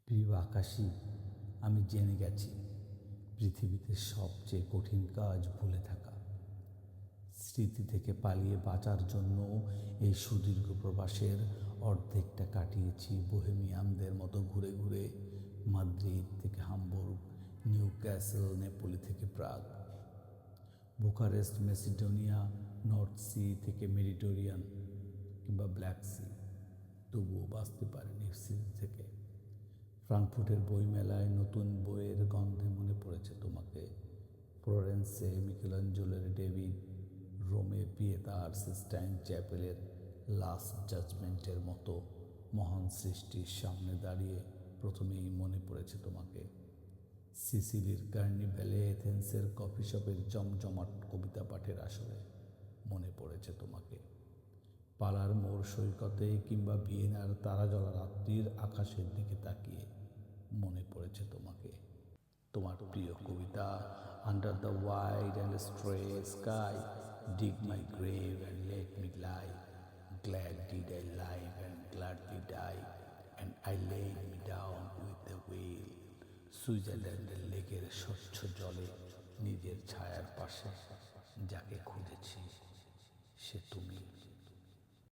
প্রিয় আকাশী, আমি জেনে গেছি পৃথিবীতে সবচেয়ে কঠিন কাজ ভুলে থাকা। স্মৃতি থেকে পালিয়ে বাঁচার জন্য এই সুদীর্ঘ প্রবাসের অর্ধেকটা কাটিয়েছি বোহেমিয়ানদের মতো ঘুরে ঘুরে। মাদ্রিদ থেকে হামবুর্গ, নিউ ক্যাসেল, নেপোলি থেকে প্রাগ, বুখারেস্ট মেসিডোনিয়া, নর্থ সি থেকে মেডিটেরিয়ান কিংবা ব্ল্যাক সি, তবুও বাঁচতে পারেনি সিরিজ থেকে। ফ্রাঙ্কফুর্টের বইমেলায় নতুন বইয়ের গন্ধে মনে পড়েছে তোমাকে। ফ্লোরেন্সে মিকেলাঞ্জেলোর ডেভিড, রোমে পিয়েতার সিস্টাইন চ্যাপেলের লাস্ট জাজমেন্টের মতো মহান সৃষ্টির সামনে দাঁড়িয়ে প্রথমেই মনে পড়েছে তোমাকে। সিসিলির কার্নিভ্যালে এথেন্সের কফি শপের জমজমাট কবিতা পাঠের আসরে মনে পড়েছে তোমাকে। পালার মোড় সৈকতে কিংবা ভিয়েনার তারা জ্বলা রাত্রির আকাশের দিকে তাকিয়ে মনে পড়েছে তোমাকে। তোমার প্রিয় কবিতা under the wide and starry sky, dig my grave and let me lie, glad did I live and gladly die, and I laid me down with the will. সুইজারল্যান্ডের লেকের স্বচ্ছ জলে নিজের ছায়ার পাশে যাকে খুঁজেছি সে তুমি।